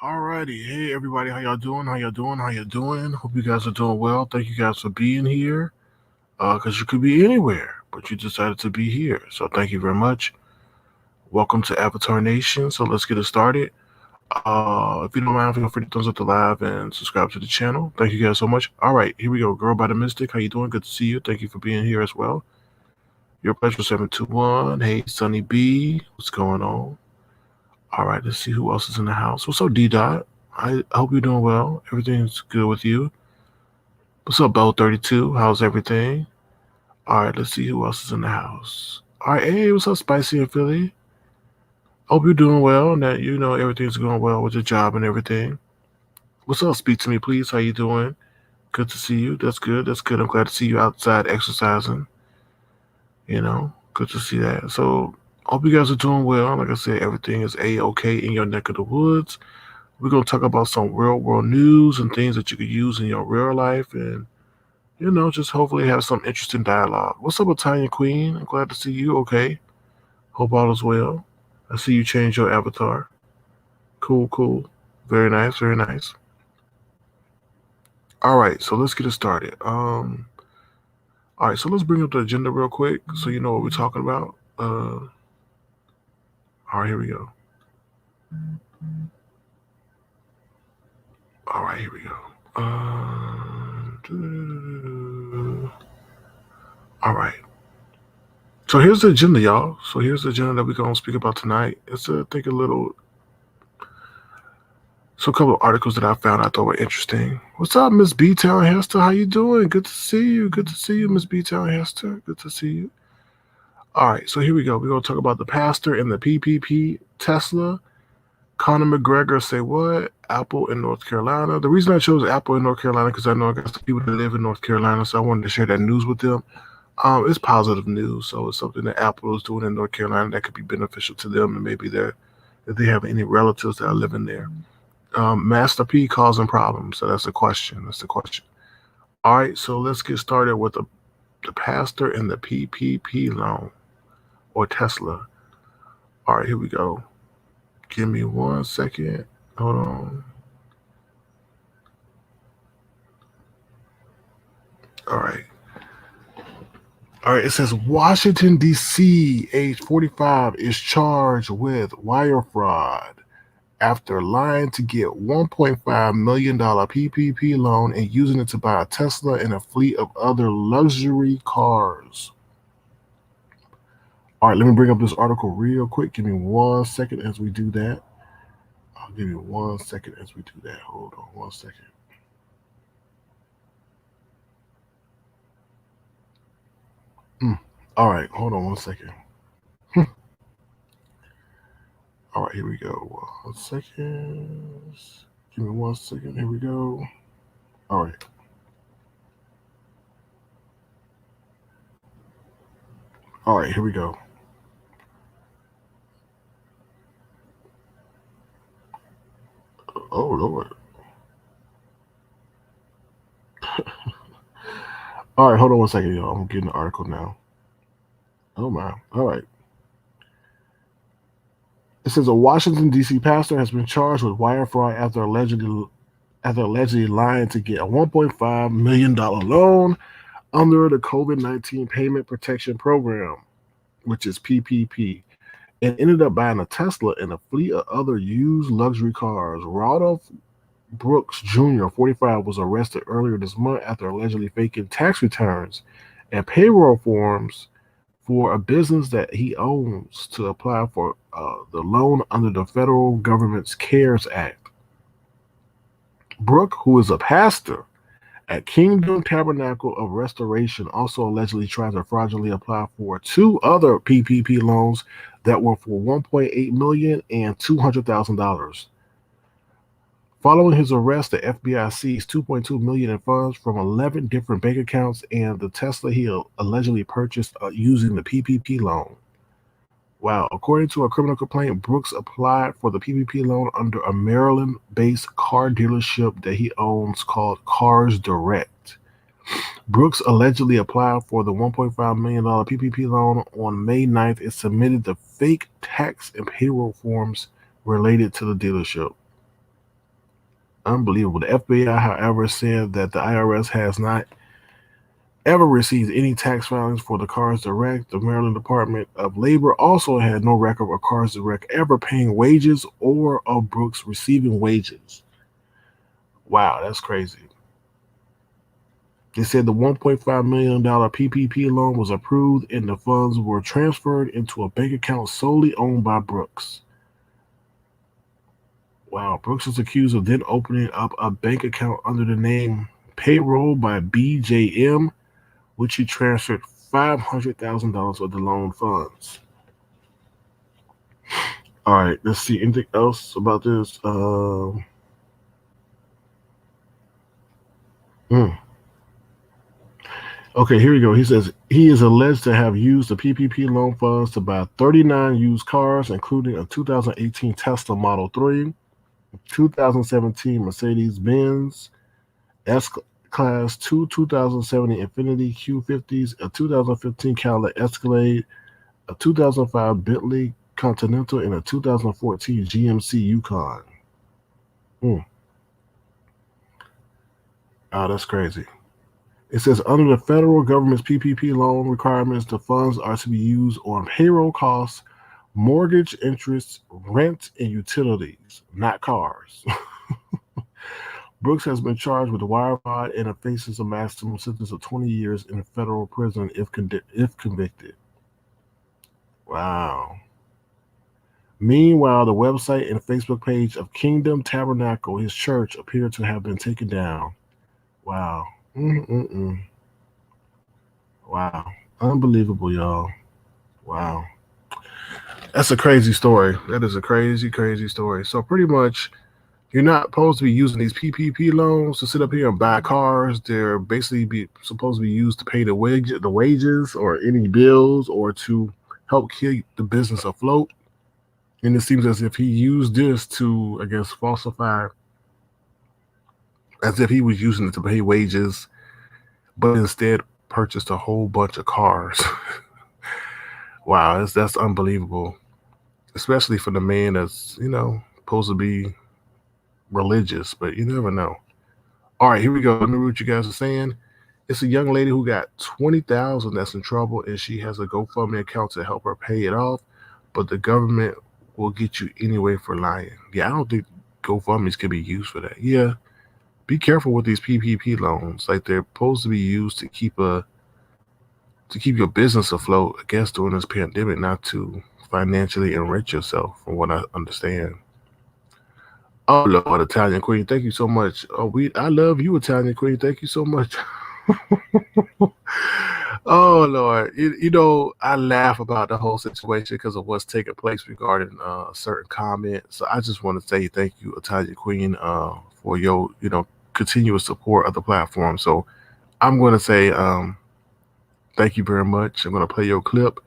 Alrighty, hey everybody, how y'all doing? How y'all doing? How y'all doing? Hope you guys are doing well. Thank you guys for being here. Because you could be anywhere, but you decided to be here. So thank you very much. Welcome to Avatar Nation. So let's get it started. If you don't mind, feel free to thumbs up the live and subscribe to the channel. Thank you guys so much. All right, here we go. Girl by the Mystic, how you doing? Good to see you. Thank you for being here as well. Your pleasure 721. Hey, Sunny B, what's going on? All right, let's see who else is in the house. What's up, D Dot? I hope you're doing well. Everything's good with you. What's up, Bell 32? How's everything? All right, let's see who else is in the house. All right, hey, what's up, Spicy and Philly? Hope you're doing well and that you know everything's going well with your job and everything. What's up? Speak to me, please. How you doing? Good to see you. That's good. That's good. I'm glad to see you outside exercising. Good to see that. So, hope you guys are doing well. Like I said, everything is A-okay in your neck of the woods. We're going to talk about some real world news and things that you could use in your real life and, just hopefully have some interesting dialogue. What's up, Italian Queen? I'm glad to see you. Okay. Hope all is well. I see you change your avatar. Cool, cool. Very nice, very nice. All right, so let's get it started. All right, so let's bring up the agenda real quick so you know what we're talking about. All right, here we go. All right, here we go. All right. So here's the agenda, y'all. So here's the agenda that we're going to speak about tonight. It's, I think, so a couple of articles that I found I thought were interesting. What's up, Miss B-Town Hester? How you doing? Good to see you. Good to see you, Miss B-Town Hester. Good to see you. All right, so here we go. We're going to talk about the pastor and the PPP, Tesla, Conor McGregor, say what? Apple in North Carolina. The reason I chose Apple in North Carolina because I know I got some people that live in North Carolina, so I wanted to share that news with them. It's positive news, so it's something that Apple is doing in North Carolina that could be beneficial to them, and maybe if they have any relatives that are living there. Master P causing problems, so that's the question. All right, so let's get started with the pastor and the PPP loan or Tesla. All right, here we go. Give me 1 second. Hold on. All right. It says Washington, D.C., age 45, is charged with wire fraud after lying to get $1.5 million PPP loan and using it to buy a Tesla and a fleet of other luxury cars. All right, let me bring up this article real quick. Give me 1 second as we do that. I'll give you 1 second as we do that. Hold on 1 second. All right, hold on 1 second. All right, here we go. 1 second. Give me 1 second. Here we go. All right. All right, here we go. Oh, Lord. All right, hold on 1 second, y'all. I'm getting the article now. Oh, my. All right. It says a Washington, D.C. pastor has been charged with wire fraud after allegedly lying to get a $1.5 million loan under the COVID-19 Payment Protection Program, which is PPP, and ended up buying a Tesla and a fleet of other used luxury cars. Rodolph Brooks Jr., 45, was arrested earlier this month after allegedly faking tax returns and payroll forms for a business that he owns to apply for the loan under the federal government's CARES Act. Brooke, who is a pastor at Kingdom Tabernacle of Restoration, also allegedly tried to fraudulently apply for 2 other PPP loans that were for $1.8 million and $200,000. Following his arrest, the FBI seized $2.2 million in funds from 11 different bank accounts and the Tesla he allegedly purchased using the PPP loan. Wow. According to a criminal complaint, Brooks applied for the PPP loan under a Maryland-based car dealership that he owns called Cars Direct. Brooks allegedly applied for the $1.5 million PPP loan on May 9th and submitted the fake tax and payroll forms related to the dealership. Unbelievable. The FBI, however, said that the IRS has not ever received any tax filings for the Cars Direct. The Maryland Department of Labor also had no record of Cars Direct ever paying wages or of Brooks receiving wages. Wow, that's crazy. They said the $1.5 million PPP loan was approved and the funds were transferred into a bank account solely owned by Brooks. Wow, Brooks is accused of then opening up a bank account under the name Payroll by BJM, which he transferred $500,000 of the loan funds. All right, let's see. Anything else about this? Hmm. Okay, here we go. He says he is alleged to have used the PPP loan funds to buy 39 used cars, including a 2018 Tesla Model 3, 2017 Mercedes Benz S Class, two 2070 Infiniti Q50s, a 2015 Cadillac Escalade, a 2005 Bentley Continental, and a 2014 GMC Yukon. Hmm. Oh, that's crazy. It says under the federal government's PPP loan requirements, the funds are to be used on payroll costs, mortgage interest, rent, and utilities, not cars. Brooks has been charged with wire fraud and faces a maximum sentence of 20 years in federal prison if convicted. Wow. Meanwhile, the website and Facebook page of Kingdom Tabernacle, his church, appear to have been taken down. Wow. Mm-mm-mm. Wow. Unbelievable, y'all. Wow. That's a crazy story. That is a crazy, crazy story. So pretty much, you're not supposed to be using these PPP loans to sit up here and buy cars. They're basically supposed to be used to pay the wages or any bills or to help keep the business afloat. And it seems as if he used this to, I guess, falsify, as if he was using it to pay wages, but instead purchased a whole bunch of cars. Wow, that's unbelievable, especially for the man that's supposed to be religious, but you never know. All right, here we go. Let me read what you guys are saying. It's a young lady who got 20,000 that's in trouble, and she has a GoFundMe account to help her pay it off, but the government will get you anyway for lying. Yeah, I don't think GoFundMe's can be used for that. Yeah, be careful with these PPP loans. Like they're supposed to be used to keep your business afloat. I guess during this pandemic, not to financially enrich yourself, from what I understand. Oh Lord, Italian Queen, thank you so much. I love you, Italian Queen. Thank you so much. Oh Lord, I laugh about the whole situation because of what's taking place regarding a certain comment. So I just want to say thank you, Italian Queen, for your continuous support of the platform. So I'm going to say thank you very much. I'm going to play your clip.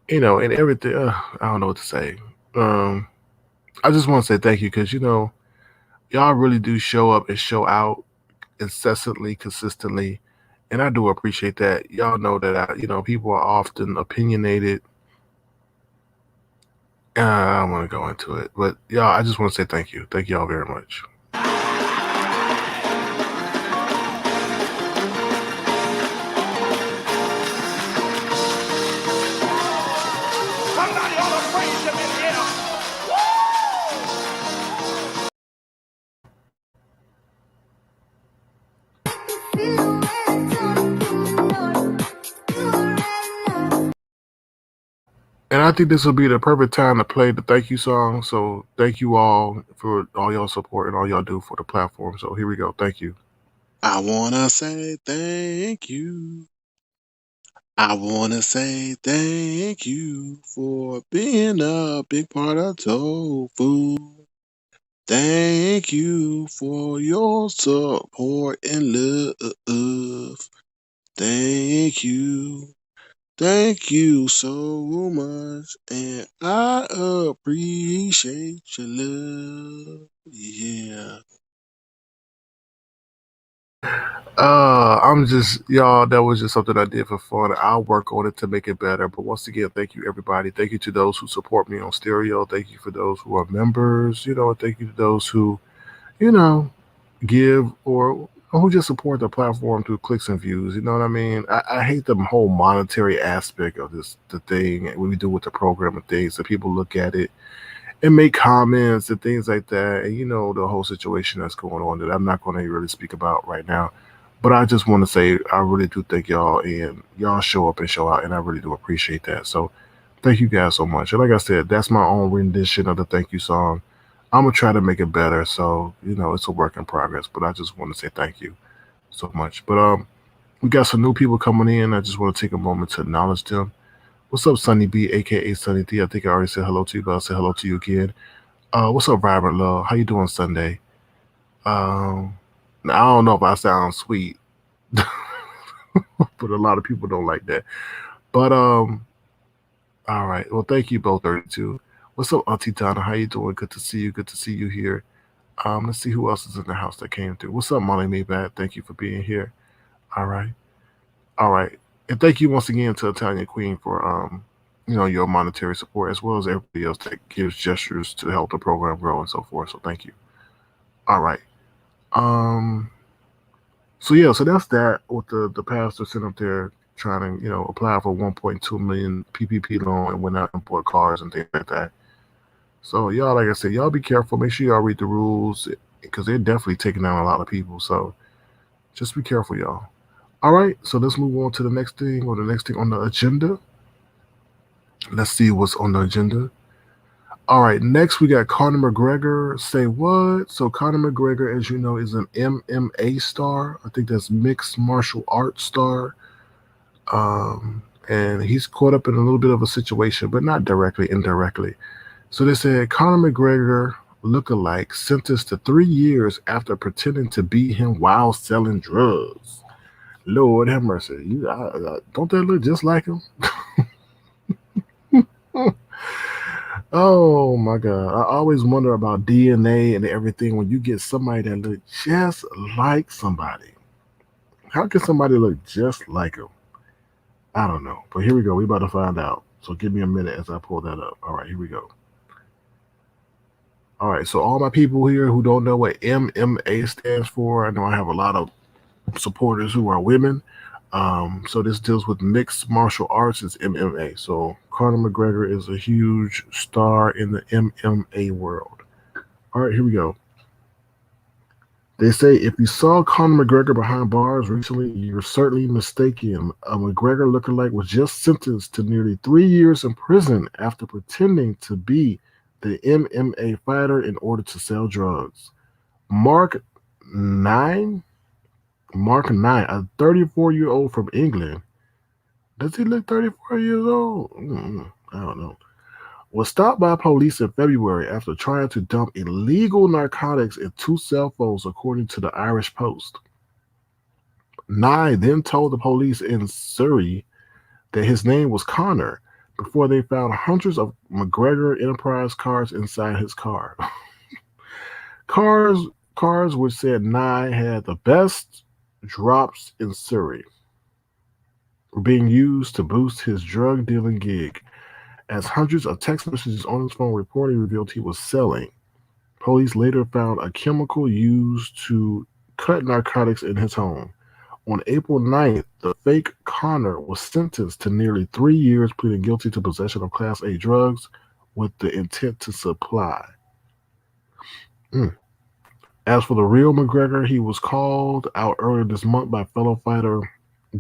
And everything. I don't know what to say. Um, I just want to say thank you because y'all really do show up and show out incessantly, consistently, and I do appreciate that. Y'all know that people are often opinionated. I don't want to go into it, but y'all, I just want to say thank you. Thank y'all very much. Somebody ought to praise him in here. And I think this will be the perfect time to play the thank you song. So thank you all for all y'all support and all y'all do for the platform. So here we go. Thank you. I wanna say thank you. I wanna say thank you for being a big part of Tofu. Thank you for your support and love. Thank you. Thank you so much. And I appreciate your love. Yeah. I'm just y'all. That was just something I did for fun. I'll work on it to make it better. But once again, thank you everybody. Thank you to those who support me on Stereo. Thank you for those who are members. Thank you to those who you know give or who just support the platform through clicks and views. You know what I mean? I hate the whole monetary aspect of the thing when we do with the program and things that people look at it and make comments and things like that. And the whole situation that's going on that I'm not going to really speak about right now. But I just want to say I really do thank y'all and y'all show up and show out, and I really do appreciate that. So thank you guys so much. And like I said, that's my own rendition of the thank you song. I'm gonna try to make it better. So it's a work in progress. But I just want to say thank you so much. But we got some new people coming in. I just want to take a moment to acknowledge them. What's up, Sunny B, aka Sunny D? I think I already said hello to you, but I'll say hello to you again. What's up, Vibrant Love? How you doing Sunday? Um, now, I don't know if I sound sweet, but a lot of people don't like that. But all right. Well, thank you both, 32. What's up, Auntie Donna? How you doing? Good to see you. Good to see you here. Let's see who else is in the house that came through. What's up, Molly Maybad? Thank you for being here. All right. All right. And thank you once again to Italian Queen for your monetary support as well as everybody else that gives gestures to help the program grow and so forth. So thank you. All right. Um so yeah, so that's that with the pastor sitting up there trying to, apply for 1.2 million PPP loan and went out and bought cars and things like that. So y'all, like I said, y'all be careful. Make sure y'all read the rules because they're definitely taking down a lot of people. So just be careful, y'all. All right, so let's move on to the next thing or the next thing on the agenda. Let's see what's on the agenda. All right, next we got Conor McGregor. Say what? So Conor McGregor, as you know, is an MMA star. I think that's mixed martial arts star. And he's caught up in a little bit of a situation, but not directly, indirectly. So they said Conor McGregor look-alike sentenced to 3 years after pretending to beat him while selling drugs. Lord have mercy. Don't that look just like him? Oh my God. I always wonder about DNA and everything when you get somebody that look just like somebody. How can somebody look just like them? I don't know. But here we go. We about to find out. So give me a minute as I pull that up. All right, here we go. All right, so all my people here who don't know what MMA stands for, I know I have a lot of supporters who are women. So this deals with mixed martial arts. It's MMA. So Conor McGregor is a huge star in the MMA world. All right, here we go. They say if you saw Conor McGregor behind bars recently, you're certainly mistaken. A McGregor lookalike was just sentenced to nearly 3 years in prison after pretending to be the MMA fighter in order to sell drugs. Mark Nine, Mark Nine, a 34-year-old from England. Does he look 34 years old? I don't know. Was stopped by police in February after trying to dump illegal narcotics in two cell phones, according to the Irish Post. Nye then told the police in Surrey that his name was Connor before they found hundreds of McGregor Enterprise cards inside his car. cars cars which said Nye had the best drops in Surrey were being used to boost his drug dealing gig, as hundreds of text messages on his phone reportedly revealed he was selling. Police later found a chemical used to cut narcotics in his home. On April 9th, the fake Connor was sentenced to nearly 3 years, pleading guilty to possession of Class A drugs with the intent to supply. Mm. As for the real McGregor, he was called out earlier this month by fellow fighter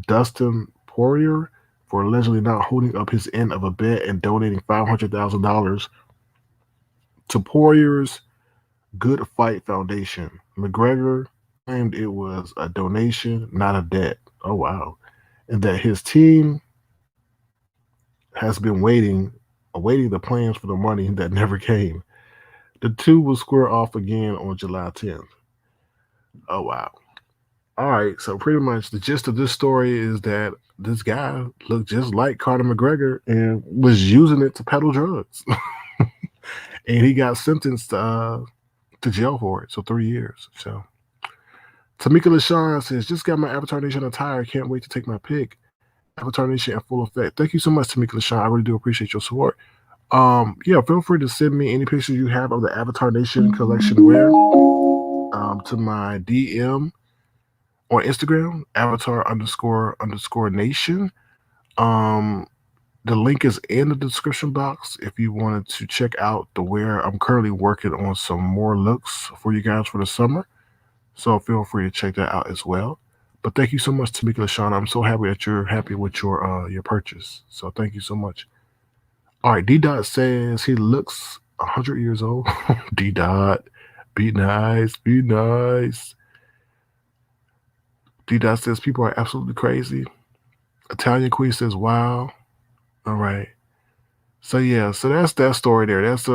Dustin Poirier for allegedly not holding up his end of a bet and donating $500,000 to Poirier's Good Fight Foundation. McGregor claimed it was a donation, not a debt. Oh, wow. And that his team has been awaiting the plans for the money that never came. The two will square off again on July 10th. Oh, wow. All right, so pretty much the gist of this story is that this guy looked just like Conor McGregor and was using it to peddle drugs. And he got sentenced to jail for it, so 3 years. So Tamika LaShawn says, just got my Avatar Nation attire. Can't wait to take my pic. Avatar Nation in full effect. Thank you so much, Tamika LaShawn. I really do appreciate your support. Yeah, feel free to send me any pictures you have of the Avatar Nation collection wear to my DM on Instagram, Avatar underscore nation. Um, the link is in the description box if you wanted to check out the wear. I'm currently working on some more looks for you guys for the summer, so feel free to check that out as well. But thank you so much, Tamika LaShawn. I'm so happy that you're happy with your purchase. So thank you so much. All right, D Dot says he looks 100 years old. D Dot, be nice, be nice. D Dot says people are absolutely crazy. Italian Queen says, wow. All right. So yeah, so that's that story there. That's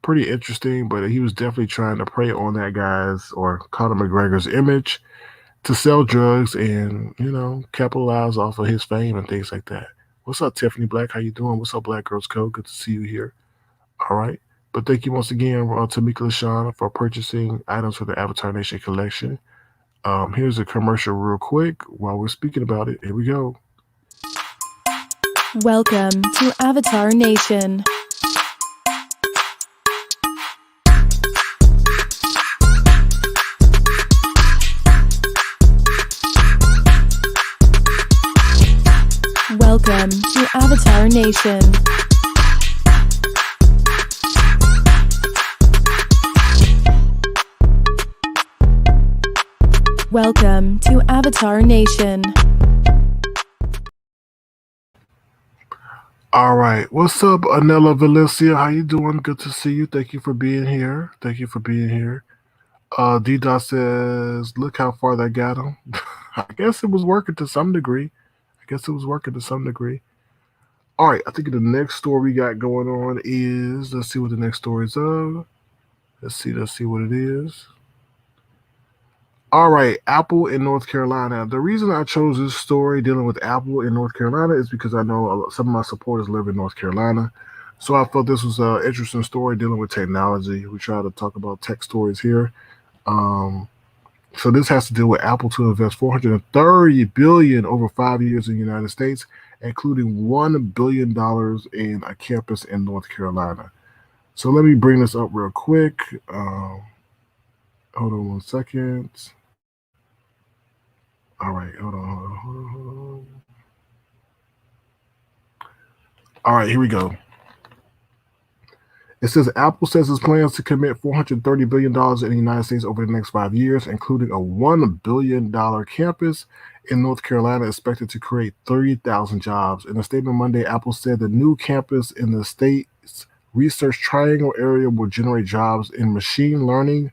pretty interesting, but he was definitely trying to prey on that guy's or Conor McGregor's image to sell drugs and, capitalize off of his fame and things like that. What's up, Tiffany Black? How you doing? What's up, Black Girls Code? Good to see you here. All right. But thank you once again, Tamika LaShawn, for purchasing items for the Avatar Nation collection. Here's a commercial real quick while we're speaking about it. Here we go. Welcome to Avatar Nation. Welcome to Avatar Nation. Welcome to Avatar Nation. All right. What's up, Anela Valencia? How you doing? Good to see you. Thank you for being here. Thank you for being here. D Dot says, look how far that got him. I guess it was working to some degree. I guess it was working to some degree. All right. I think the next story we got going on is, let's see what the next story is of. Let's see what it is. All right, Apple in North Carolina. The reason I chose this story dealing with Apple in North Carolina is because I know some of my supporters live in North Carolina. So I thought this was an interesting story dealing with technology. We try to talk about tech stories here. Um, so this has to do with Apple to invest 430 billion over 5 years in the United States, including $1 billion in a campus in North Carolina. So let me bring this up real quick. Hold on one second. All right, hold on. All right, here we go. It says Apple says its plans to commit $430 billion in the United States over the next 5 years, including a $1 billion campus in North Carolina expected to create 30,000 jobs. In a statement Monday, Apple said the new campus in the state's Research Triangle area will generate jobs in machine learning,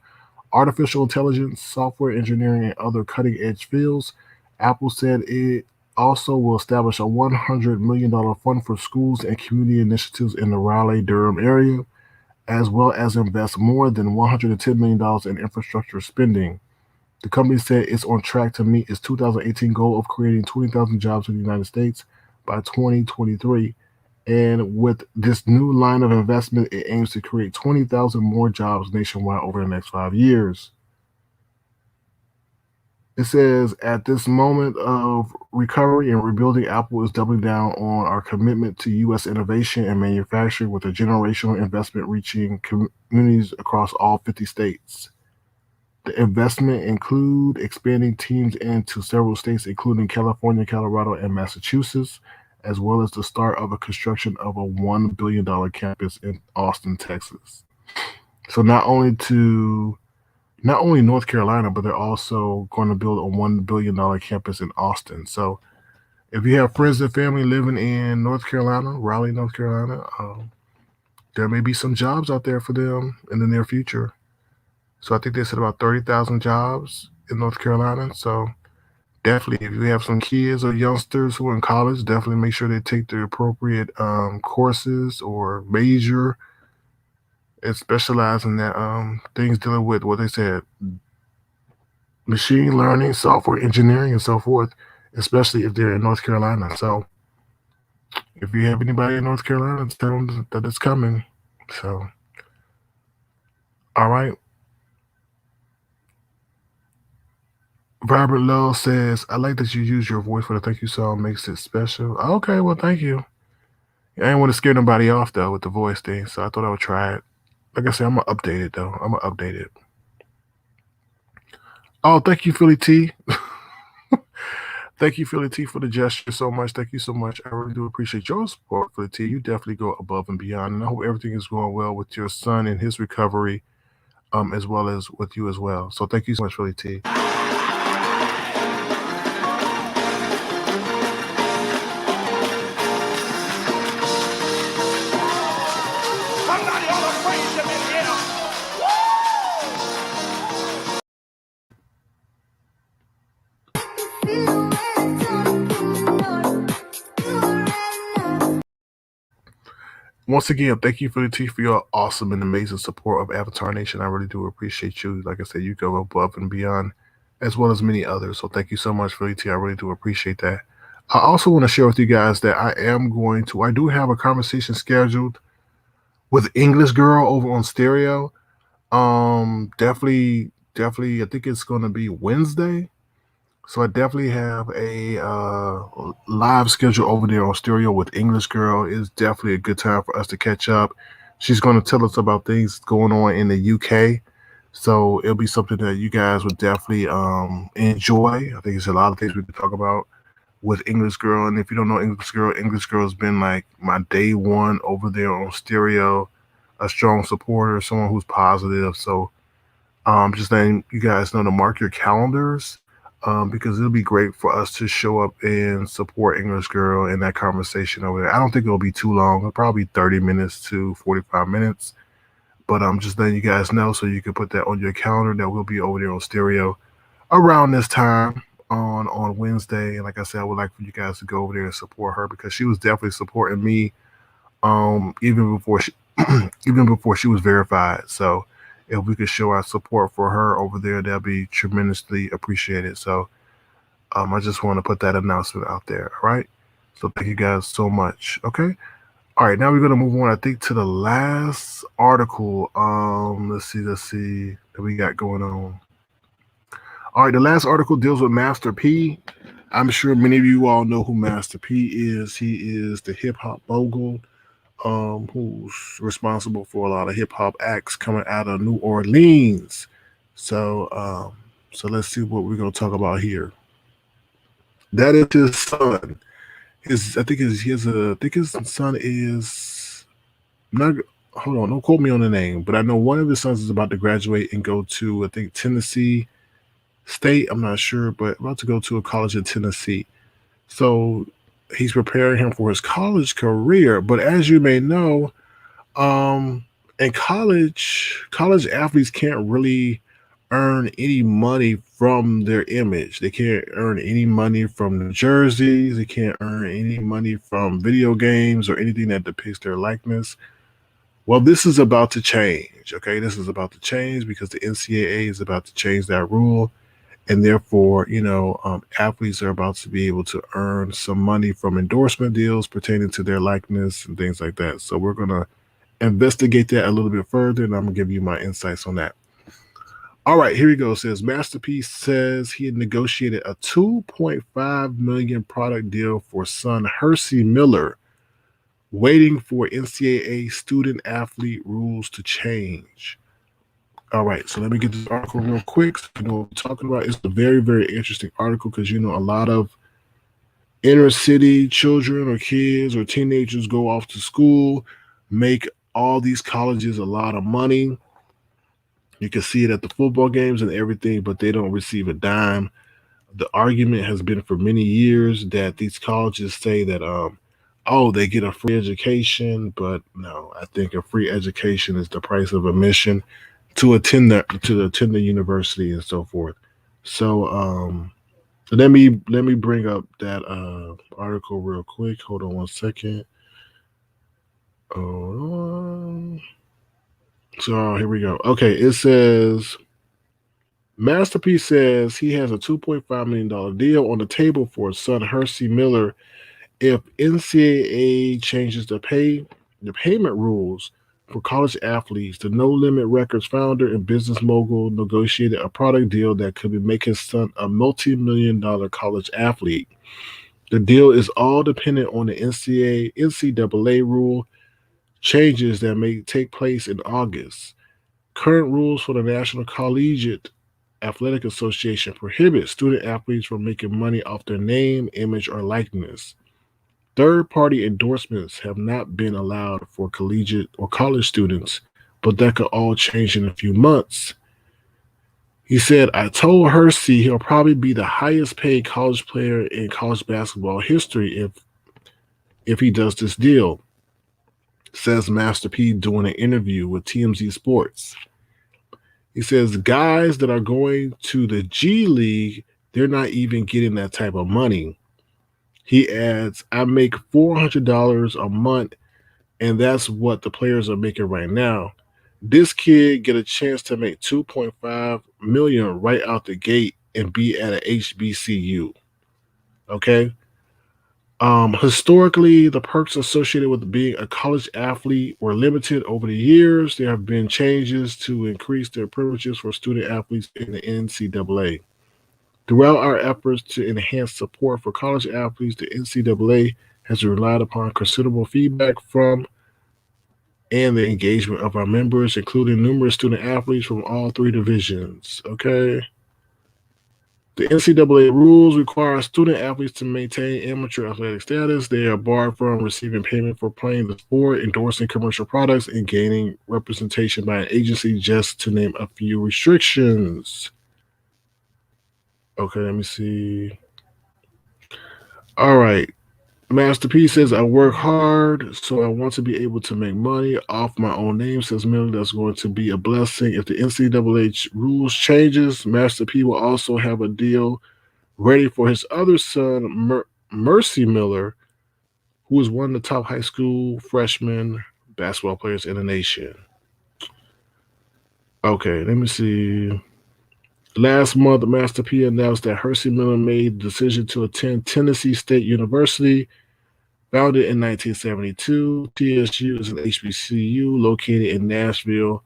artificial intelligence, software engineering, and other cutting edge fields. Apple said it also will establish a $100 million fund for schools and community initiatives in the Raleigh Durham area, as well as invest more than $110 million in infrastructure spending. The company said it's on track to meet its 2018 goal of creating 20,000 jobs in the United States by 2023. And with this new line of investment, it aims to create 20,000 more jobs nationwide over the next 5 years. It says, at this moment of recovery and rebuilding, Apple is doubling down on our commitment to U.S. innovation and manufacturing with a generational investment reaching communities across all 50 states. The investment include expanding teams into several states, including California, Colorado, and Massachusetts, as well as the start of a construction of a $1 billion campus in Austin, Texas. So not only North Carolina, but they're also going to build a $1 billion campus in Austin. So if you have friends and family living in North Carolina, Raleigh, North Carolina, there may be some jobs out there for them in the near future. So I think they said about 30,000 jobs in North Carolina. So definitely, if you have some kids or youngsters who are in college, definitely make sure they take the appropriate courses or major and specialize in that things dealing with what they said, machine learning, software engineering, and so forth, especially if they're in North Carolina. So if you have anybody in North Carolina, tell them that it's coming. So, all right. Robert Lowe says, I like that you use your voice for the thank you song, makes it special. Okay, well, thank you. I didn't want to scare nobody off, though, with the voice thing, so I thought I would try it. Like I said, I'm going to update it, though. I'm going to update it. Oh, thank you, Philly T. Thank you, Philly T, for the gesture so much. Thank you so much. I really do appreciate your support, Philly T. You definitely go above and beyond, and I hope everything is going well with your son and his recovery, as well as with you as well. So thank you so much, Philly T. Somebody ought to praise him in here. Once again, thank you, Philly T, for your awesome and amazing support of Avatar Nation. I really do appreciate you. Like I said, you go above and beyond, as well as many others. So thank you so much, Philly T. I really do appreciate that. I also want to share with you guys that I do have a conversation scheduled with English Girl over on Stereo. Definitely, I think it's going to be Wednesday. So I definitely have a live schedule over there on Stereo with English Girl. It's definitely a good time for us to catch up. She's going to tell us about things going on in the UK. So it'll be something that you guys would definitely enjoy. I think there's a lot of things we can talk about with English Girl. And if you don't know English Girl has been like my day one over there on Stereo, a strong supporter, someone who's positive. So just letting you guys know to mark your calendars because it'll be great for us to show up and support English Girl in that conversation over there. I don't think it'll be too long, probably 30 minutes to 45 minutes. But I'm just letting you guys know so you can put that on your calendar that we'll be over there on Stereo around this time on Wednesday. And like I said, I would like for you guys to go over there and support her because she was definitely supporting me even before she even before she was verified. So if we could show our support for her over there, that'd be tremendously appreciated. So I just want to put that announcement out there. All right. So thank you guys so much. Okay. All right. Now we're gonna move on. I think to the last article. Let's see that we got going on. All right. The last article deals with Master P. I'm sure many of you all know who Master P is. He is the hip hop mogul who's responsible for a lot of hip hop acts coming out of New Orleans. So, so let's see what we're gonna talk about here. That is his son. I think his son is not. Hold on, don't quote me on the name, but I know one of his sons is about to graduate and go to I think Tennessee State. I'm not sure, but about to go to a college in Tennessee. So he's preparing him for his college career. But as you may know, Um, in college athletes can't really earn any money from their image. They can't earn any money from the jerseys. They can't earn any money from video games or anything that depicts their likeness. Well, this is about to change. Okay, this is about to change because the NCAA is about to change that rule, and therefore, athletes are about to be able to earn some money from endorsement deals pertaining to their likeness and things like that. So we're gonna investigate that a little bit further, and I'm gonna give you my insights on that. All right, here we go. It says Masterpiece says he had negotiated a 2.5 million product deal for son Hersey Miller, waiting for NCAA student athlete rules to change. All right, so let me get this article real quick. So you know what we're talking about. It's a very, very interesting article because a lot of inner city children or kids or teenagers go off to school, make all these colleges a lot of money. You can see it at the football games and everything, but they don't receive a dime. The argument has been for many years that these colleges say that, oh, they get a free education, but no, I think a free education is the price of admission to attend the university and so forth. So let me bring up that article real quick. Hold on one second. Oh, so here we go. Okay, it says Masterpiece says he has a $2.5 million deal on the table for his son Hersey Miller if NCAA changes the payment rules for college athletes. The No Limit Records founder and business mogul negotiated a product deal that could make his son a multi-million-dollar college athlete. The deal is all dependent on the NCAA rule changes that may take place in August. Current rules for the National Collegiate Athletic Association prohibit student athletes from making money off their name, image, or likeness. Third party endorsements have not been allowed for collegiate or college students, but that could all change in a few months. He said, I told Hersey he'll probably be the highest paid college player in college basketball history if he does this deal, says Master P during an interview with TMZ Sports. He says guys that are going to the G League, they're not even getting that type of money. He adds, I make $400 a month, and that's what the players are making right now. This kid get a chance to make 2.5 million right out the gate and be at a HBCU. Okay. Historically, the perks associated with being a college athlete were limited over the years. There have been changes to increase their privileges for student athletes in the NCAA. Throughout our efforts to enhance support for college athletes, the NCAA has relied upon considerable feedback from and the engagement of our members, including numerous student athletes from all three divisions. Okay. The NCAA rules require student athletes to maintain amateur athletic status. They are barred from receiving payment for playing the sport, endorsing commercial products, and gaining representation by an agency, just to name a few restrictions. Okay, let me see. All right. Master P says, I work hard, so I want to be able to make money off my own name, says Miller. That's going to be a blessing. If the NCAA rules changes, Master P will also have a deal ready for his other son, Mercy Miller, who is one of the top high school freshman basketball players in the nation. Okay, let me see. Last month, Master P announced that Hersey Miller made the decision to attend Tennessee State University. Founded in 1972, TSU is an HBCU located in Nashville.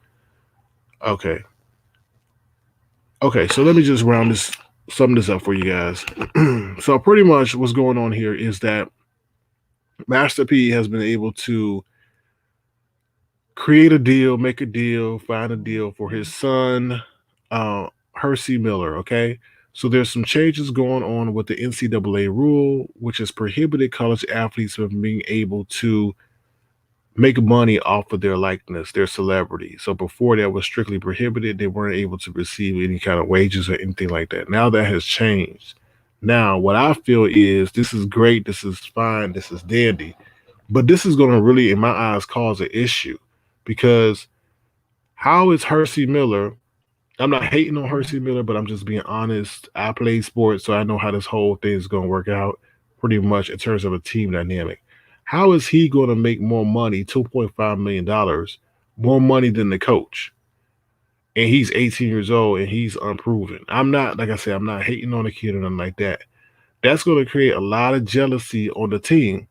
Okay. Okay, so let me just sum this up for you guys. So pretty much what's going on here is that Master P has been able to create a deal, make a deal, find a deal for his son, Hersey Miller. Okay. So there's some changes going on with the NCAA rule, which has prohibited college athletes from being able to make money off of their likeness, their celebrity. So before that was strictly prohibited, they weren't able to receive any kind of wages or anything like that. Now that has changed. Now, what I feel is this is great, this is fine, this is dandy, but this is going to really, in my eyes, cause an issue because how is Hersey Miller? I'm not hating on Hersey Miller, but I'm just being honest. I play sports, so I know how this whole thing is going to work out pretty much in terms of a team dynamic. How is he going to make more money, $2.5 million, more money than the coach? And he's 18 years old and he's unproven. I'm not, like I said, I'm not hating on the kid or nothing like that. That's going to create a lot of jealousy on the team.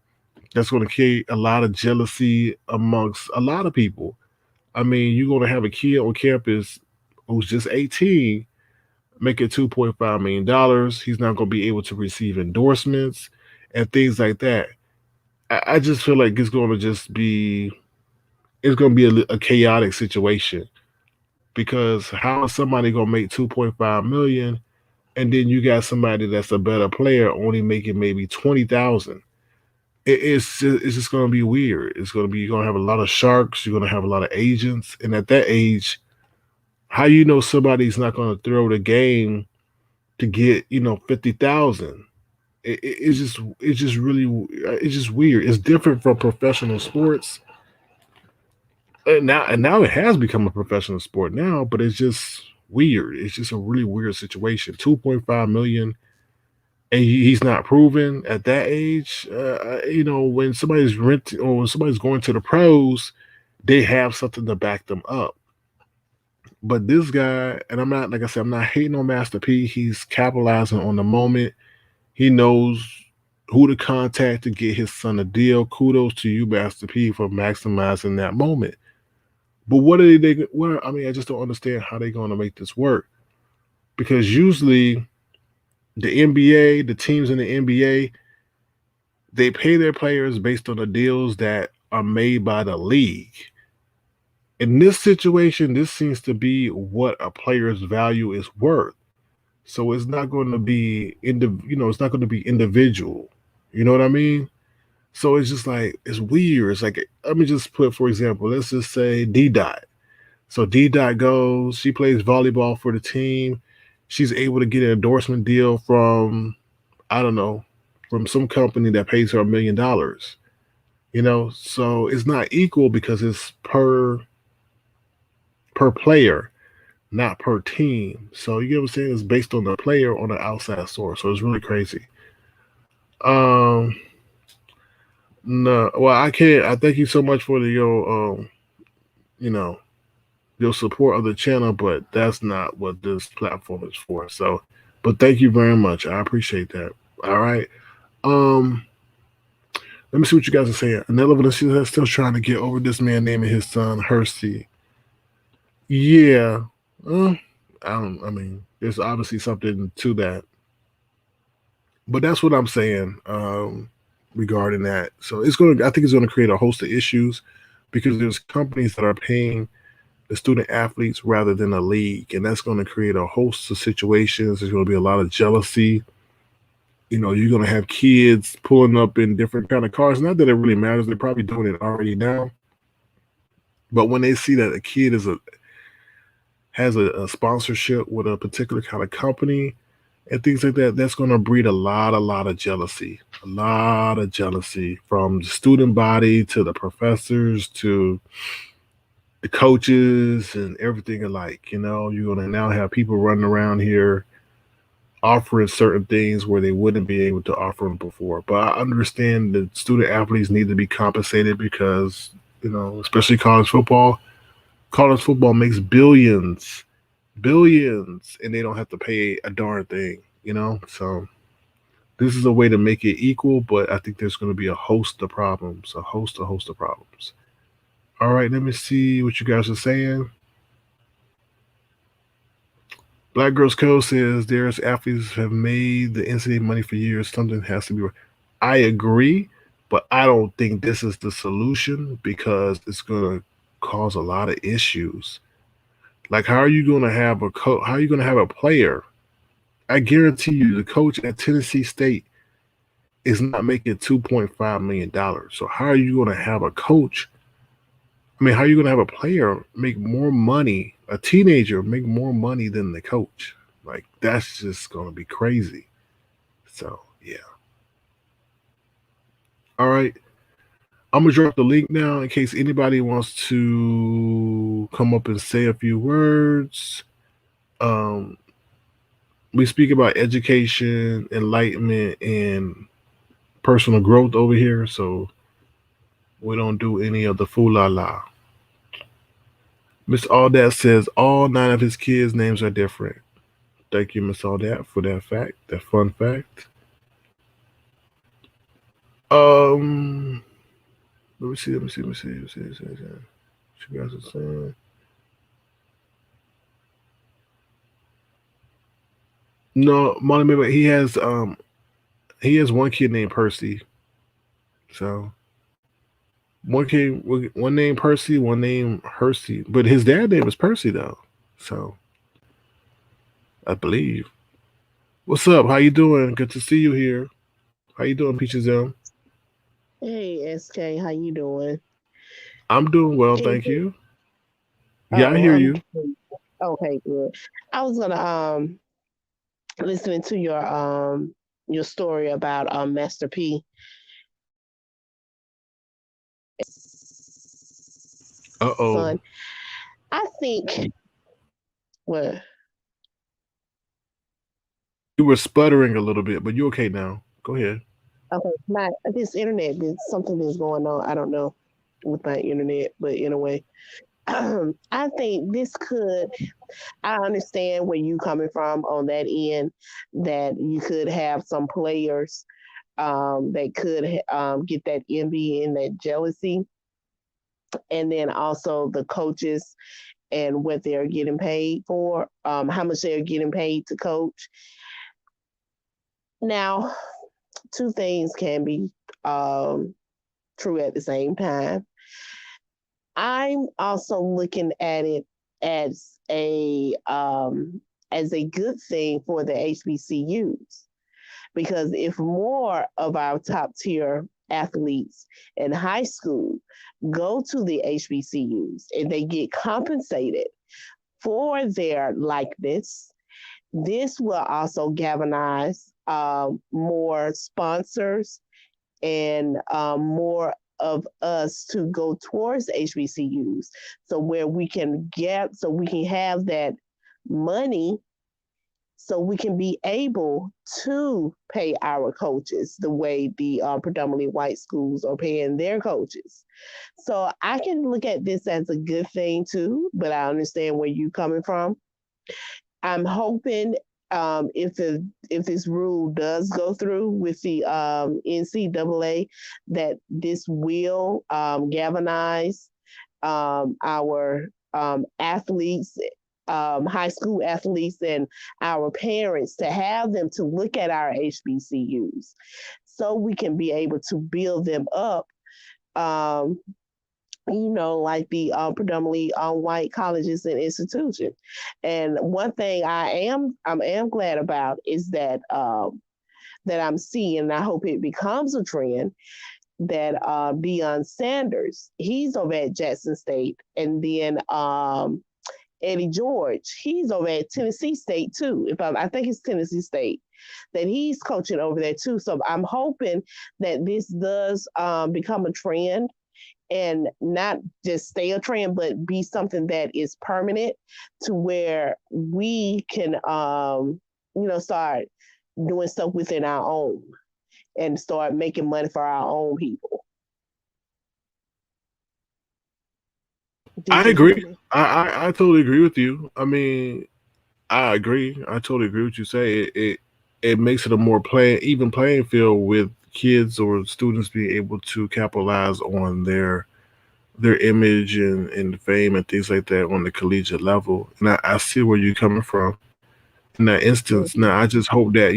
That's going to create a lot of jealousy amongst a lot of people. I mean, you're going to have a kid on campus who's just 18 making $2.5 million. He's not going to be able to receive endorsements and things like that. I just feel like it's going to be a chaotic situation because how is somebody going to make 2.5 million and then you got somebody that's a better player only making maybe 20,000? It's just going to be weird. It's going to be, you're going to have a lot of sharks. You're going to have a lot of agents. And at that age, how you know somebody's not going to throw the game to get 50,000? It's just weird. It's different from professional sports. And now it has become a professional sport now, but it's just weird. It's just a really weird situation. 2.5 million, and he's not proven at that age. When somebody's renting or when somebody's going to the pros, they have something to back them up. But this guy, and I'm not, like I said, I'm not hating on Master P. He's capitalizing on the moment. He knows who to contact to get his son a deal. Kudos to you, Master P, for maximizing that moment. But what are they? What I mean, I just don't understand how they're going to make this work because usually the NBA, the teams in the NBA, they pay their players based on the deals that are made by the league. In this situation, this seems to be what a player's value is worth. So it's not going to be it's not going to be individual. You know what I mean? So it's just like it's weird. It's like let me just put for example, let's just say D Dot. So D Dot goes, she plays volleyball for the team. She's able to get an endorsement deal from I don't know, from some company that pays her $1 million. So it's not equal because it's per player, not per team. So you get what I'm saying? It's based on the player on the outside source. So it's really crazy. Um, no, well, I can't. I thank you so much for you know, your support of the channel, but that's not what this platform is for. So, but thank you very much. I appreciate that. All right. Um, Let me see what you guys are saying. Another is still trying to get over this man naming his son Hersey. Yeah. Uh, I don't. I mean, there's obviously something to that, but that's what I'm saying regarding that. So it's going to. I think it's going to create a host of issues because there's companies that are paying the student athletes rather than the league, and that's going to create a host of situations. There's going to be a lot of jealousy. You're going to have kids pulling up in different kind of cars. Not that it really matters. They're probably doing it already now. But when they see that a kid has a sponsorship with a particular kind of company and things like that, that's going to breed a lot of jealousy, a lot of jealousy from the student body to the professors to the coaches and everything alike. You're going to now have people running around here offering certain things where they wouldn't be able to offer them before. But I understand that student athletes need to be compensated because, especially college football. College football makes billions, billions, and they don't have to pay a darn thing. So this is a way to make it equal, but I think there's going to be a host of problems, a host of problems. All right, let me see what you guys are saying. Black Girls Code says there's athletes have made the NCAA money for years. Something has to be right. I agree, but I don't think this is the solution because it's going to cause a lot of issues. Like, how are you going to have How are you going to have a player? I guarantee you, the coach at Tennessee State is not making $2.5 million. So how are you going to have a coach? I mean, how are you going to have a player make more money, a teenager make more money than the coach? Like, that's just going to be crazy. So yeah. All right. I'm gonna drop the link now in case anybody wants to come up and say a few words. Um, we speak about education, enlightenment, and personal growth over here, so we don't do any of the fool la la. Miss Aldat says all 9 of his kids' names are different. Thank you, Miss Aldat, for that fact, that fun fact. Um, let me see. What you guys are saying? No, Molly, maybe he has one kid named Percy. So one name Percy, one name Hersey, but his dad name is Percy though. So I believe. What's up? How you doing? Good to see you here. How you doing, Peaches M? Hey SK, how you doing? I'm doing well, Is thank it, you. Yeah, I hear I'm you. okay, good. I was gonna listening to your story about Master P. Uh oh. Son, I think well, You were sputtering a little bit, but you okay now. Go ahead. okay, my this internet, something is going on. I don't know with my internet, but anyway, I think this could. I understand where you coming from on that end, that you could have some players that could get that envy and that jealousy. and then also the coaches and what they're getting paid for, how much they're getting paid to coach. Now, two things can be um, true at the same time. I'm also looking at it as a good thing for the HBCUs, because if more of our top tier athletes in high school go to the HBCUs and they get compensated for their likeness, this will also galvanize more sponsors and more of us to go towards HBCUs, so where we can get, so we can have that money, so we can be able to pay our coaches the way the predominantly white schools are paying their coaches. So I can look at this as a good thing too, but I understand where you're coming from. I'm hoping, if this rule does go through with the NCAA, that this will galvanize our athletes, high school athletes, and our parents, to have them to look at our HBCUs, so we can be able to build them up. Um, like the predominantly white colleges and institutions. And one thing I am glad about is that that I'm seeing, and I hope it becomes a trend, that Deion Sanders, he's over at Jackson State, and then Eddie George, he's over at Tennessee State too. I think it's Tennessee State, that he's coaching over there too. So I'm hoping that this does become a trend, and not just stay a trend, but be something that is permanent, to where we can, start doing stuff within our own and start making money for our own people. I Did you hear agree. me? I totally agree with you. I mean, I agree. I totally agree with you say. It makes it a more even playing field with kids or students being able to capitalize on their image and fame and things like that on the collegiate level. And I see where you're coming from in that instance. Mhm. Now I just hope that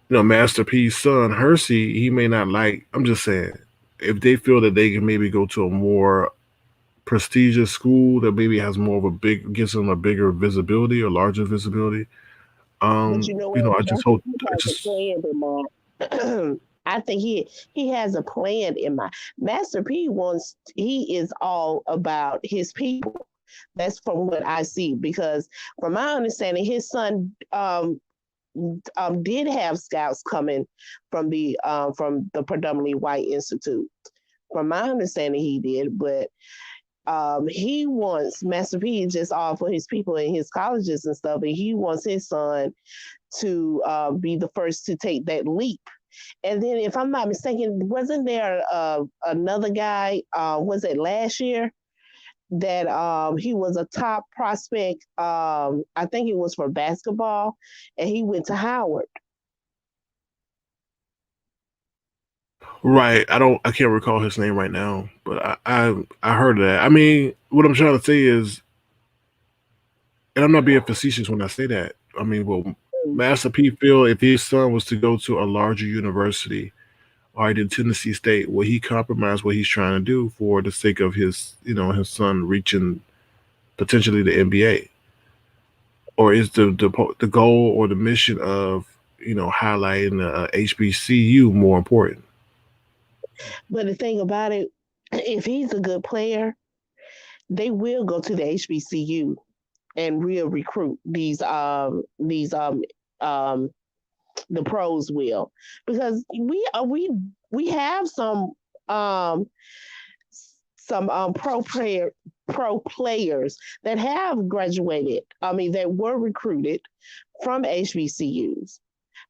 Master P's son Hersey, he may not like. I'm just saying, if they feel that they can maybe go to a more prestigious school that maybe has more of a big gives them a bigger visibility or larger visibility. But you know what? I just Master hope P I has a just plan in mind. I think he has a plan in mind. Master P he is all about his people. That's from what I see, because from my understanding, his son did have scouts coming from the predominantly white institute. From my understanding, he did, but he wants, Master P is just all for his people and his colleges and stuff, and he wants his son to be the first to take that leap. And then, if I'm not mistaken, wasn't there another guy? Was it last year that he was a top prospect? I think it was for basketball, and he went to Howard. right. I can't recall his name right now, but I heard of that. I mean, what I'm trying to say is, and I'm not being facetious when I say that. I mean, well, Master P feel if his son was to go to a larger university, or in Tennessee State, will he compromise what he's trying to do for the sake of his son reaching potentially the NBA? Or is the goal or the mission of highlighting the HBCU more important? But the thing about it, if he's a good player, they will go to the HBCU and real recruit um the pros will, because we have um some pro players that have graduated, I mean, that were recruited from HBCUs.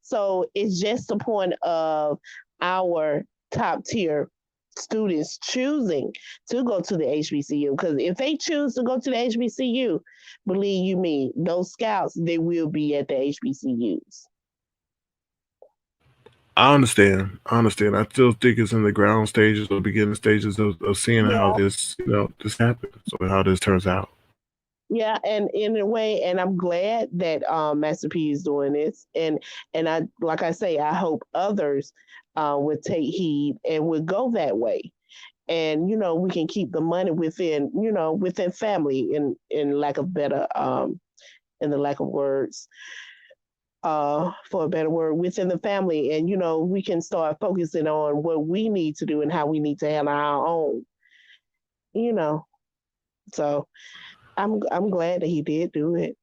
So it's just the point of our top tier students choosing to go to the HBCU. Because if they choose to go to the HBCU, believe you me, those scouts, they will be at the HBCUs. I understand. I understand. I still think it's in the ground stages or beginning stages of seeing how Yeah, this, this happens or how this turns out. yeah, and in a way, and I'm glad that Master P is doing this, and I like I say, I hope others would take heed and would go that way. And we can keep the money within within family in lack of better in the lack of words for a better word within the family, and we can start focusing on what we need to do and how we need to handle our own you know so I'm glad that he did do it.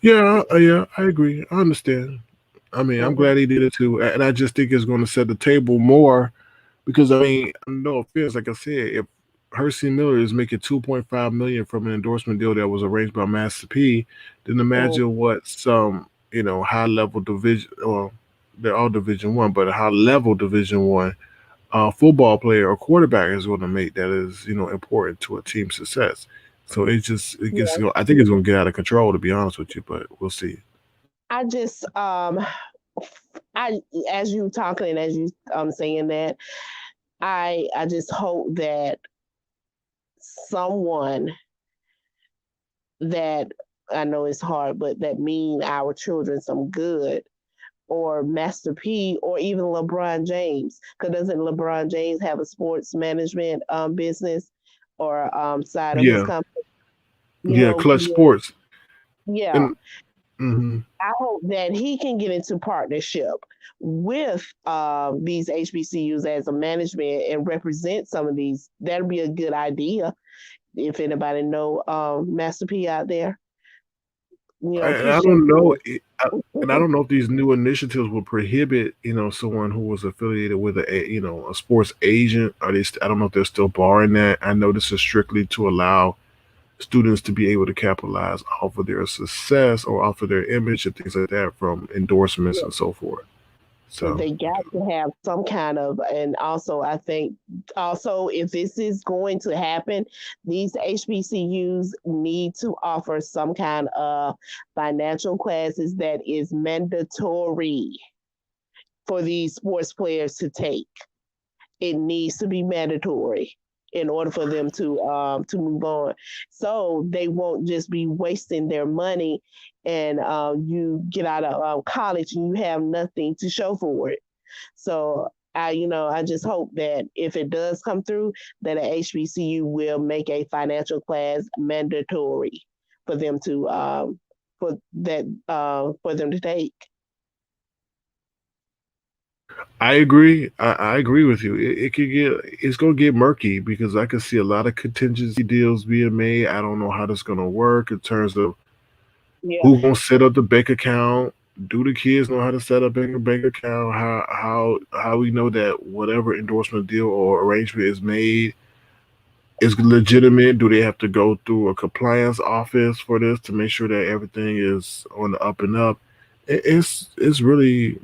Yeah, yeah, I agree. I understand. I mean, I'm Hmm. glad he did it too, and I just think it's going to set the table more because I mean, no offense, like I said, if Hersey Miller is making 2.5 million from an endorsement deal that was arranged by Master P, then imagine what some high level division or they're all Division One, but a high level Division One football player or quarterback is going to make that is important to a team's success. So it gets Yeah, I think it's going to get out of control to be honest with you, but we'll see. I just I as you talking and as you saying that, I just hope that someone that I know it's hard, but that mean our children some good, or Master P, or even LeBron James. Because doesn't LeBron James have a sports management business or side of his Yeah, company? yeah, Clutch Sports, Yeah. and mhm. I hope that he can get into partnership with these HBCUs as a management and represent some of these. That'd be a good idea. If anybody know Master P out there, I push that don't know, through. and I don't know if these new initiatives will prohibit, someone who was affiliated with a sports agent. Are they? I don't know if they're still barring that. I know this is strictly to allow students to be able to capitalize off of their success or off of their image and things like that from endorsements and so forth. So, They got to have some kind of, and also I think, also if this is going to happen, these HBCUs need to offer some kind of financial classes that is mandatory for these sports players to take. It needs to be mandatory in order for them to move on, so they won't just be wasting their money, and you get out of college and you have nothing to show for it. So I just hope that if it does come through, that a HBCU will make a financial class mandatory for them to for them to take. I agree. I agree with you. It could get it's gonna get murky because I can see a lot of contingency deals being made. I don't know how that's gonna work in terms of Yeah, who gonna set up the bank account. Do the kids know how to set up a bank account? How we know that whatever endorsement deal or arrangement is made is legitimate? Do they have to go through a compliance office for this to make sure that everything is on the up and up? It's really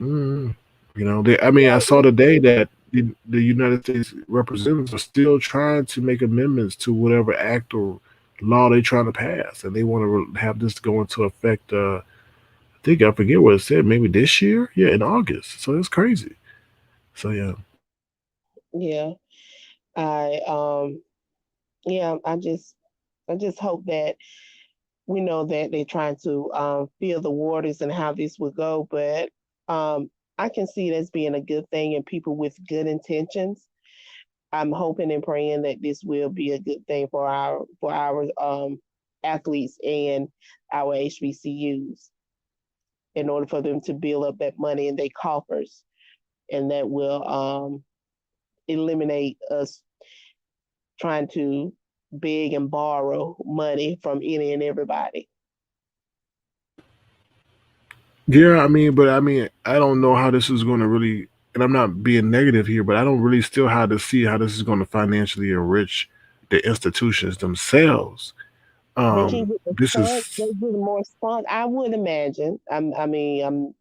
I mean I saw today that the United States representatives are still trying to make amendments to whatever act or law they're trying to pass, and they want to have this go into effect. I think I forget what it said. Maybe this year, yeah, in August. So it's crazy. So yeah. yeah. I yeah. I just hope that we know that they're trying to feel the waters and how this would go, but I can see it as being a good thing and people with good intentions. I'm hoping and praying that this will be a good thing for our athletes and our HBCUs in order for them to build up that money in their coffers, and that will eliminate us trying to beg and borrow money from any and everybody. Yeah, I mean, but I mean, I don't know how this is going to really, and I'm not being negative here, but I don't really still how to see how this is going to financially enrich the institutions themselves. They can get the This sponsors. They is, get more sponsors. I would imagine. I mean,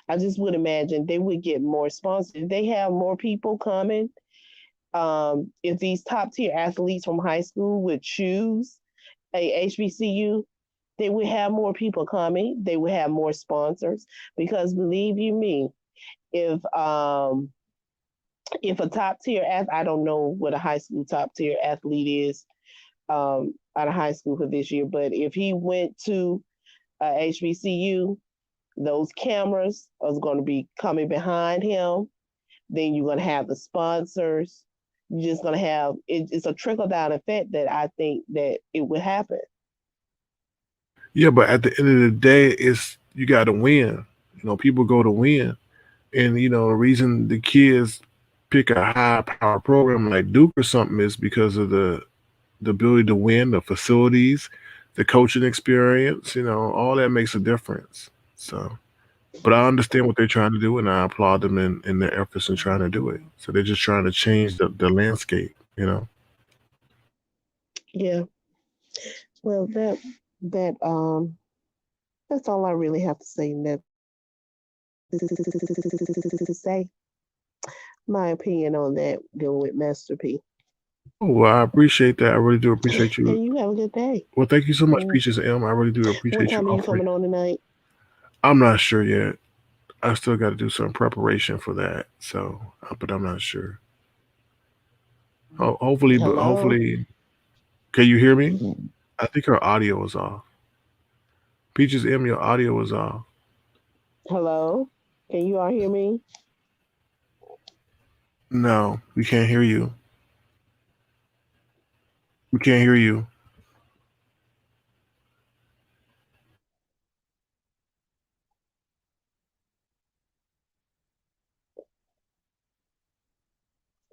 I just would imagine they would get more sponsors. They have more people coming. If these top tier athletes from high school would choose a HBCU, they would have more people coming. They would have more sponsors because believe you me, If if a top tier athlete, I don't know what a high school top tier athlete is out of high school for this year, but if he went to HBCU, those cameras are going to be coming behind him. Then you're going to have the sponsors. You're just going to have it's a trickle down effect that I think that it would happen. Yeah, but at the end of the day, it's you got to win. People go to win, and the reason the kids pick a high power program like Duke or something is because of the ability to win, the facilities, the coaching experience. All that makes a difference. So, but I understand what they're trying to do, and I applaud them in their efforts in trying to do it. So they're just trying to change the landscape. Yeah. Well, that that's all I really have to say. That to say my opinion on that dealing with Master P. Oh, well, I appreciate that. I really do appreciate And you. you have a good day. Well, thank you so much, Mm. Peaches M. I really do What appreciate you time are you offering. coming on tonight? I'm not sure yet. I still got to do some preparation for that. So, but I'm not sure. Hopefully, but Hello? hopefully, can you hear me? I think her audio is off. Peaches M, your audio is off. Hello? Can you all hear me? No, we can't hear you. We can't hear you.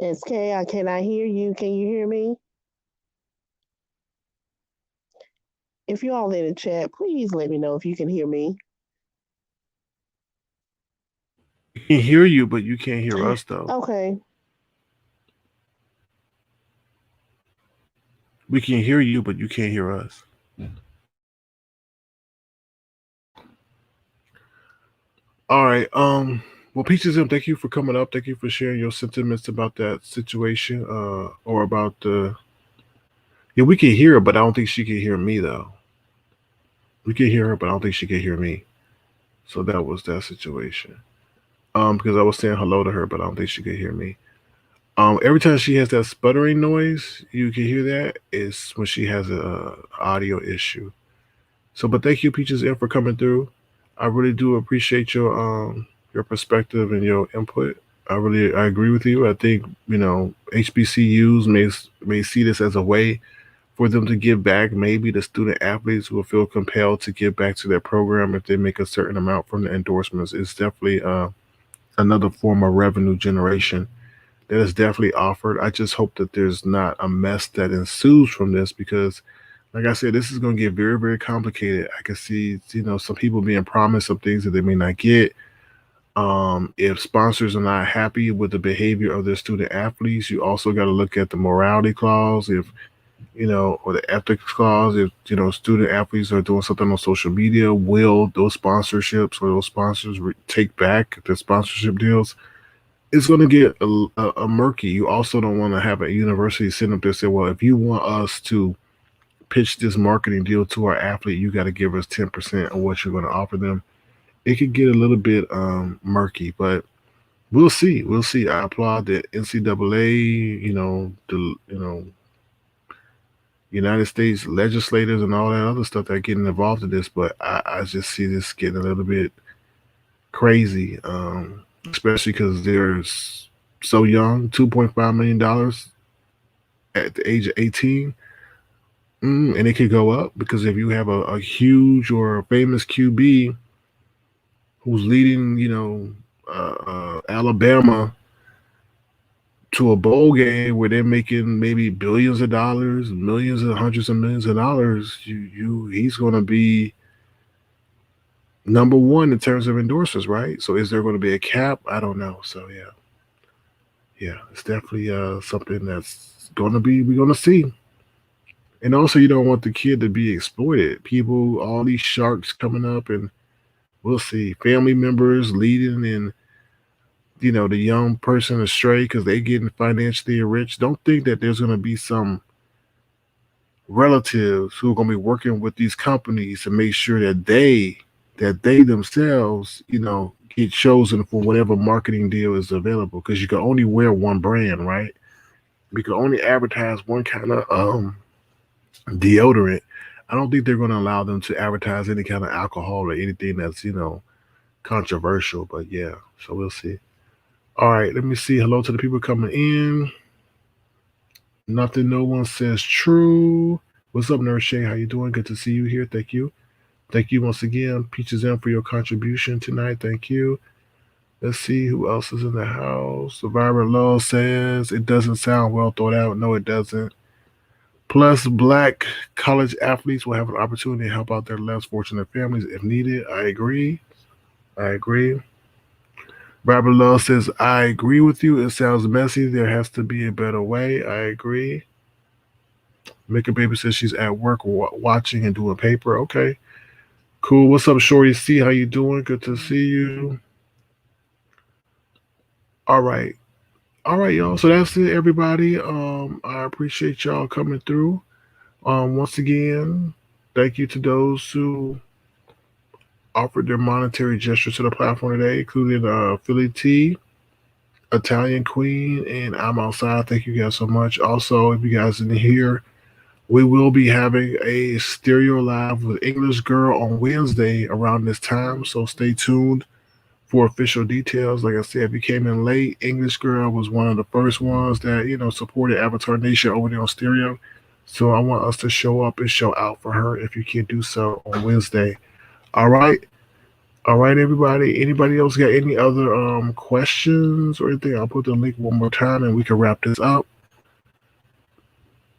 SK, I cannot hear you. Can you hear me? If you all in the chat, please let me know if you can hear me. We can hear you, but you can't hear us though. Okay. We can hear you, but you can't hear us. All right. Well, Peaches M, thank you for coming up. Thank you for sharing your sentiments about that situation, or about the. Yeah, we can hear her, but I don't think she can hear me though. We can hear her, but I don't think she can hear me. So that was that situation. Because I was saying hello to her, but I don't think she could hear me. Every time she has that sputtering noise, you can hear that. Is when she has a audio issue. So, but thank you, Peaches M, for coming through. I really do appreciate your perspective and your input. I agree with you. I think HBCUs may see this as a way for them to give back. Maybe the student athletes will feel compelled to give back to their program if they make a certain amount from the endorsements. It's definitely another form of revenue generation that is definitely offered. I just hope that there's not a mess that ensues from this because, like I said, this is going to get very, very complicated. I can see, some people being promised some things that they may not get. If sponsors are not happy with the behavior of their student athletes, you also got to look at the morality clause. If or the ethics clause, if student athletes are doing something on social media, will those sponsorships or those sponsors take back the sponsorship deals? It's going to get a murky. You also don't want to have a university sitting up there say, well, if you want us to pitch this marketing deal to our athlete, you got to give us 10% of what you're going to offer them. It could get a little bit murky, but we'll see. We'll see. I applaud the NCAA, the United States legislators and all that other stuff that are getting involved in this, but I just see this getting a little bit crazy, especially because they're so young, $2.5 million at the age of 18. And it could go up because if you have a huge or a famous QB who's leading, Alabama to a bowl game where they're making maybe billions of dollars, millions and hundreds of millions of dollars, he's going to be number one in terms of endorsements, right? So is there going to be a cap? I don't know. So yeah, it's definitely something that's going to be we're going to see. And also, you don't want the kid to be exploited. People, all these sharks coming up, and we'll see family members leading and the young person astray because they getting financially rich. Don't think that there's going to be some relatives who are going to be working with these companies to make sure that they themselves get chosen for whatever marketing deal is available because you can only wear one brand, right? You can only advertise one kind of deodorant. I don't think they're going to allow them to advertise any kind of alcohol or anything that's controversial. But yeah, so we'll see. All right, let me see. Hello to the people coming in. Nothing. No one says true. What's up, Nurse Shay? How you doing? Good to see you here. Thank you. Thank you once again, Peaches M, for your contribution tonight. Thank you. Let's see who else is in the house. Survivor Law says it doesn't sound well thought out. No, it doesn't. Plus, black college athletes will have an opportunity to help out their less fortunate families if needed. I agree. I agree. Robert Love says, I agree with you. It sounds messy. There has to be a better way. I agree. Make a Baby says she's at work watching and doing paper. Okay. Cool. What's up, Shorty C? How you doing? Good to see you. All right. All right, y'all. So that's it, everybody. I appreciate y'all coming through. Once again, thank you to those who offered their monetary gesture to the platform today, including Philly T, Italian Queen, and I'm Outside. Thank you guys so much. Also, if you guys didn't hear, we will be having a stereo live with English Girl on Wednesday around this time. So stay tuned for official details. Like I said, if you came in late, English Girl was one of the first ones that supported Avatar Nation over there on stereo. So I want us to show up and show out for her if you can do so on Wednesday. All right. All right, everybody. Anybody else got any other questions or anything? I'll put the link one more time and we can wrap this up.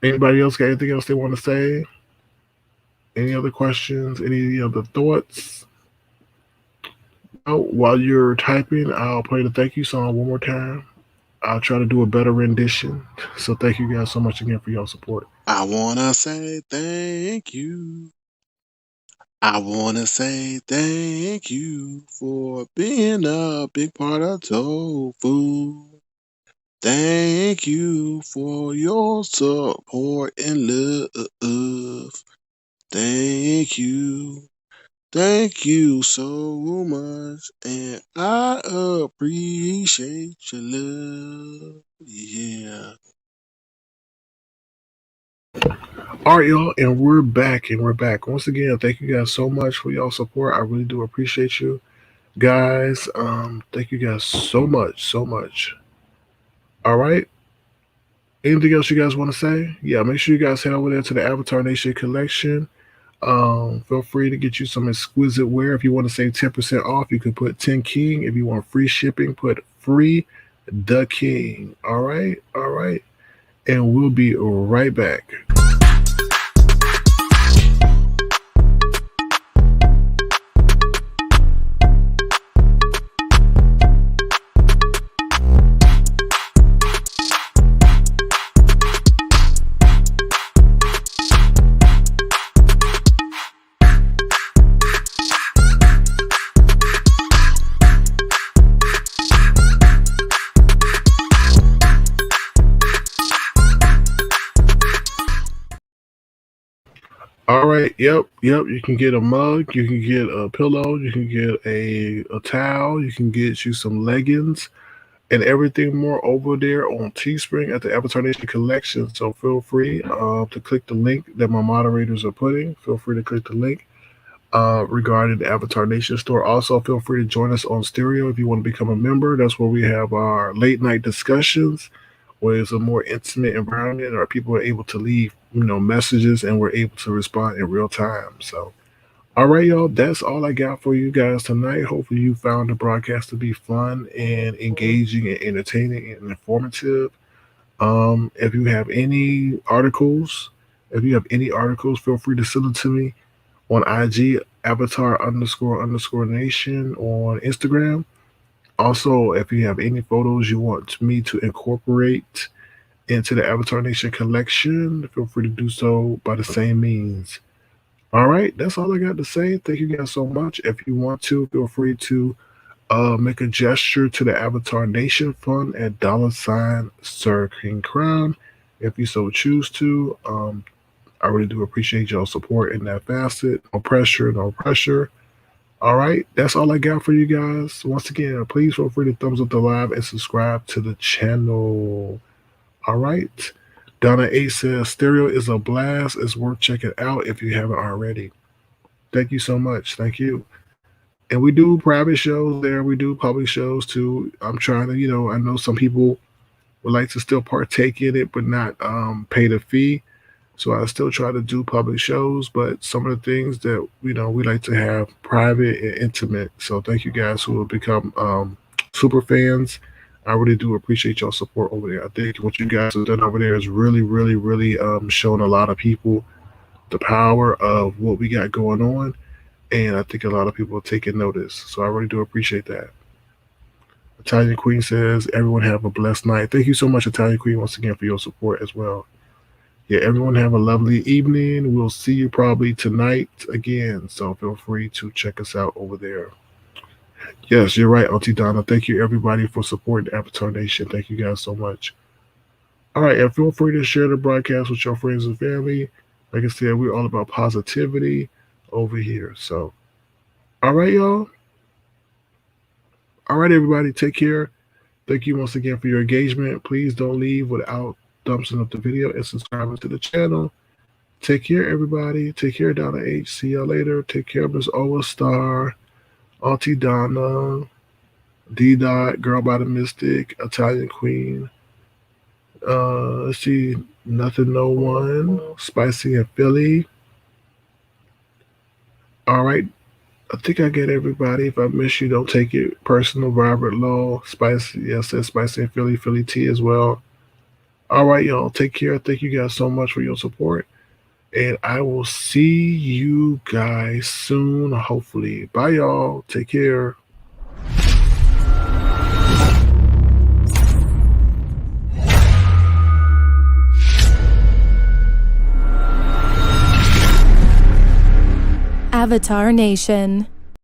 Anybody else got anything else they want to say? Any other questions? Any other thoughts? While you're typing, I'll play the thank you song one more time. I'll try to do a better rendition. So thank you guys so much again for your support. I wanna say thank you. I wanna say thank you for being a big part of Tofu. Thank you for your support and love. Thank you. Thank you so much. And I appreciate your love. Yeah. All right, y'all, and we're back, Once again, thank you guys so much for y'all support. I really do appreciate you guys. Thank you guys so much, so much. All right. Anything else you guys want to say? Yeah, make sure you guys head over there to the Avatar Nation collection. Feel free to get you some exquisite wear. If you want to save 10% off, you can put 10 King. If you want free shipping, put free the King. All right, all right. And we'll be right back. All right. Yep. You can get a mug. You can get a pillow. You can get a towel. You can get you some leggings and everything more over there on Teespring at the Avatar Nation collection. So feel free to click the link that my moderators are putting. Feel free to click the link regarding the Avatar Nation store. Also, feel free to join us on Stereo if you want to become a member. That's where we have our late night discussions, where it's a more intimate environment, or people are able to leave, messages, and we're able to respond in real time. So, all right, y'all, that's all I got for you guys tonight. Hopefully, you found the broadcast to be fun and engaging and entertaining and informative. If you have any articles, feel free to send them to me on IG, avatar__nation on Instagram. Also, if you have any photos you want me to incorporate into the Avatar Nation collection, feel free to do so by the same means. All right, that's all I got to say. Thank you guys so much. If you want to, feel free to make a gesture to the Avatar Nation Fund at $ Sir King Crown, if you so choose to. I really do appreciate y'all support in that facet. No pressure, no pressure. All right, that's all I got for you guys. Once again, please feel free to thumbs up the live and subscribe to the channel. All right. Donna 8 says Stereo is a blast. It's worth checking out if you haven't already. Thank you so much. Thank you. And we do private shows there. We do public shows too. I'm trying to, I know some people would like to still partake in it, but not pay the fee. So I still try to do public shows, but some of the things that we like to have private and intimate. So thank you guys who have become super fans. I really do appreciate your support over there. I think what you guys have done over there is really, really, really showing a lot of people the power of what we got going on, and I think a lot of people are taking notice. So I really do appreciate that. Italian Queen says, everyone have a blessed night. Thank you so much, Italian Queen, once again for your support as well. Yeah, everyone have a lovely evening. We'll see you probably tonight again. So feel free to check us out over there. Yes, you're right, Auntie Donna. Thank you, everybody, for supporting Avatar Nation. Thank you guys so much. All right, and feel free to share the broadcast with your friends and family. Like I said, we're all about positivity over here. So, all right, y'all. All right, everybody, take care. Thank you once again for your engagement. Please don't leave without thumbsing up the video and subscribing to the channel. Take care, everybody. Take care, Donna H. See y'all later. Take care, Miss Ola Star, Auntie Donna, D Dot, Girl by the Mystic, Italian Queen. Let's see, Nothing No One, Spicy and Philly. All right. I think I get everybody. If I miss you, don't take it personal. Robert Lowe, Spicy, yes, says Spicy and Philly, Philly T as well. All right, y'all. Take care. Thank you guys so much for your support. And I will see you guys soon, hopefully. Bye, y'all. Take care. Avatar Nation.